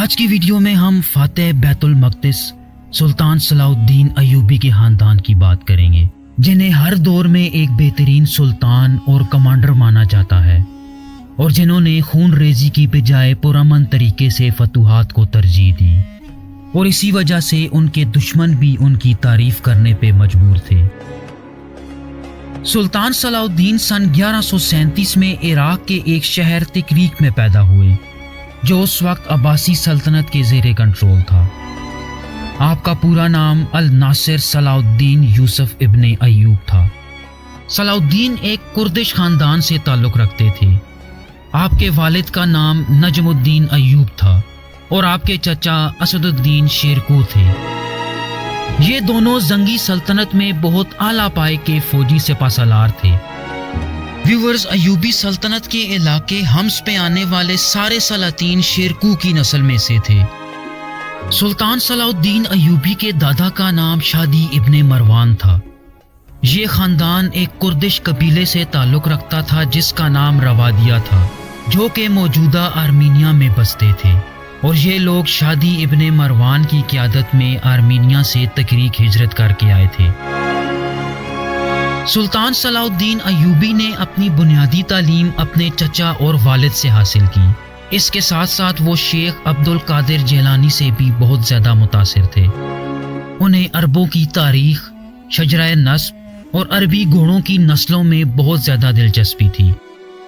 آج کی ویڈیو میں ہم فاتح بیت المقدس سلطان صلاح الدین ایوبی کے خاندان کی بات کریں گے، جنہیں ہر دور میں ایک بہترین سلطان اور کمانڈر مانا جاتا ہے، اور جنہوں نے خون ریزی کی بجائے پرامن طریقے سے فتوحات کو ترجیح دی، اور اسی وجہ سے ان کے دشمن بھی ان کی تعریف کرنے پہ مجبور تھے۔ سلطان صلاح الدین سن 1137 میں عراق کے ایک شہر تکریک میں پیدا ہوئے، جو اس وقت عباسی سلطنت کے زیر کنٹرول تھا۔ آپ کا پورا نام الناصر صلاح الدین یوسف ابن ایوب تھا۔ صلاح الدین ایک کردش خاندان سے تعلق رکھتے تھے۔ آپ کے والد کا نام نجم الدین ایوب تھا اور آپ کے چچا اسد الدین شیرکو تھے۔ یہ دونوں زنگی سلطنت میں بہت اعلیٰ پائے کے فوجی سپہ سالار تھے۔ ویورز، ایوبی سلطنت کے علاقے حمص پہ آنے والے سارے سلاطین شیرکو کی نسل میں سے تھے۔ سلطان صلاح الدین ایوبی کے دادا کا نام شادی ابن مروان تھا۔ یہ خاندان ایک کردش قبیلے سے تعلق رکھتا تھا جس کا نام روادیہ تھا، جو کہ موجودہ آرمینیا میں بستے تھے، اور یہ لوگ شادی ابن مروان کی قیادت میں آرمینیا سے تکریک ہجرت کر کے آئے تھے۔ سلطان صلاح الدین ایوبی نے اپنی بنیادی تعلیم اپنے چچا اور والد سے حاصل کی۔ اس کے ساتھ ساتھ وہ شیخ عبد القادر جیلانی سے بھی بہت زیادہ متاثر تھے۔ انہیں عربوں کی تاریخ، شجرہ نسب اور عربی گھوڑوں کی نسلوں میں بہت زیادہ دلچسپی تھی۔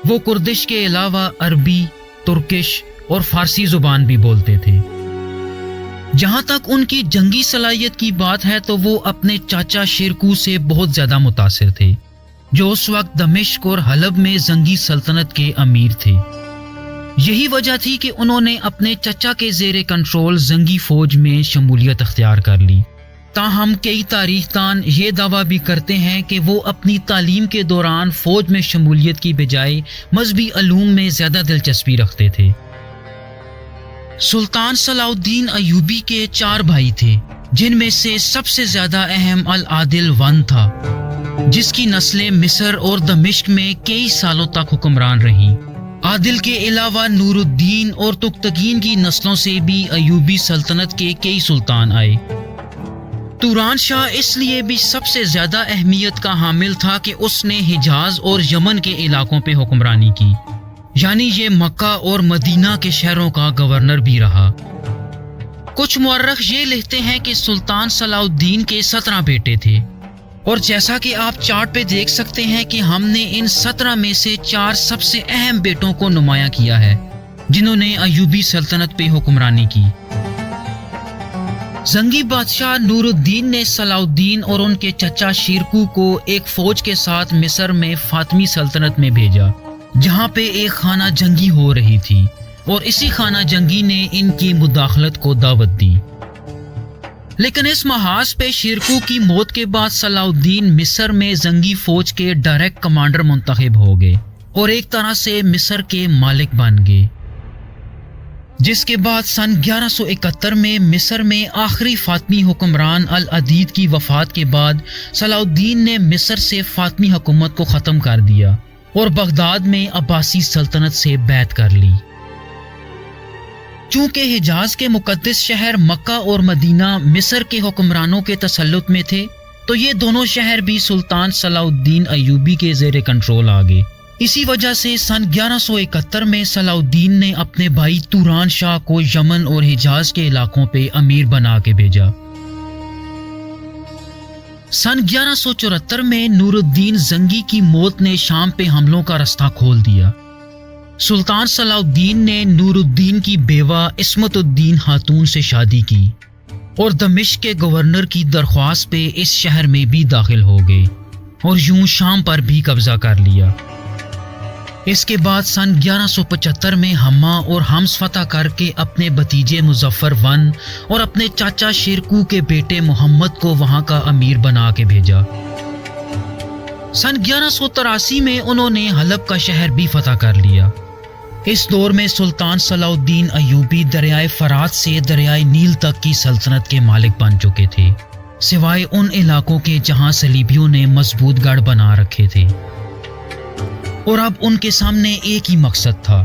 وہ کردش کے علاوہ عربی، ترکش اور فارسی زبان بھی بولتے تھے۔ جہاں تک ان کی جنگی صلاحیت کی بات ہے تو وہ اپنے چاچا شیرکو سے بہت زیادہ متاثر تھے، جو اس وقت دمشق اور حلب میں زنگی سلطنت کے امیر تھے۔ یہی وجہ تھی کہ انہوں نے اپنے چچا کے زیر کنٹرول زنگی فوج میں شمولیت اختیار کر لی۔ تاہم کئی تاریخ دان یہ دعویٰ بھی کرتے ہیں کہ وہ اپنی تعلیم کے دوران فوج میں شمولیت کی بجائے مذہبی علوم میں زیادہ دلچسپی رکھتے تھے۔ سلطان صلاح الدین ایوبی کے 4 بھائی تھے، جن میں سے سب سے زیادہ اہم العادل ون تھا، جس کی نسلیں مصر اور دمشق میں کئی سالوں تک حکمران رہیں۔ عادل کے علاوہ نور الدین اور تغتگین کی نسلوں سے بھی ایوبی سلطنت کے کئی سلطان آئے۔ توران شاہ اس لیے بھی سب سے زیادہ اہمیت کا حامل تھا کہ اس نے حجاز اور یمن کے علاقوں پہ حکمرانی کی، یعنی یہ مکہ اور مدینہ کے شہروں کا گورنر بھی رہا۔ کچھ مورخ یہ لکھتے ہیں کہ سلطان صلاح الدین کے 17 بیٹے تھے، اور جیسا کہ آپ چارٹ پہ دیکھ سکتے ہیں کہ ہم نے ان 17 میں سے 4 سب سے اہم بیٹوں کو نمایاں کیا ہے، جنہوں نے ایوبی سلطنت پہ حکمرانی کی۔ زنگی بادشاہ نور الدین نے صلاح الدین اور ان کے چچا شیرکو کو ایک فوج کے ساتھ مصر میں فاطمی سلطنت میں بھیجا، جہاں پہ ایک خانہ جنگی ہو رہی تھی، اور اسی خانہ جنگی نے ان کی مداخلت کو دعوت دی۔ لیکن اس محاذ پہ شیرکو کی موت کے بعد صلاح الدین مصر میں زنگی فوج کے ڈائریکٹ کمانڈر منتخب ہو گئے اور ایک طرح سے مصر کے مالک بن گئے، جس کے بعد سن 1171 میں مصر میں آخری فاطمی حکمران العدید کی وفات کے بعد صلاح الدین نے مصر سے فاطمی حکومت کو ختم کر دیا اور بغداد میں عباسی سلطنت سے بیعت کر لی۔ چونکہ حجاز کے مقدس شہر مکہ اور مدینہ مصر کے حکمرانوں کے تسلط میں تھے، تو یہ دونوں شہر بھی سلطان صلاح الدین ایوبی کے زیر کنٹرول آ گئے۔ اسی وجہ سے سن 1171 میں صلاح الدین نے اپنے بھائی توران شاہ کو یمن اور حجاز کے علاقوں پہ امیر بنا کے بھیجا۔ سن 1174 میں نور الدین زنگی کی موت نے شام پہ حملوں کا رستہ کھول دیا۔ سلطان صلاح الدین نے نور الدین کی بیوہ عصمت الدین خاتون سے شادی کی اور دمشق کے گورنر کی درخواست پہ اس شہر میں بھی داخل ہو گئے اور یوں شام پر بھی قبضہ کر لیا۔ اس کے بعد سن 1175 میں ہما اور حمص فتح کر کے اپنے بھتیجے مظفر ون اور اپنے چاچا شیرکو کے بیٹے محمد کو وہاں کا امیر بنا کے بھیجا۔ سن 1183 میں انہوں نے حلب کا شہر بھی فتح کر لیا۔ اس دور میں سلطان صلاح الدین ایوبی دریائے فرات سے دریائے نیل تک کی سلطنت کے مالک بن چکے تھے، سوائے ان علاقوں کے جہاں صلیبیوں نے مضبوط گڑھ بنا رکھے تھے، اور اب ان کے سامنے ایک ہی مقصد تھا،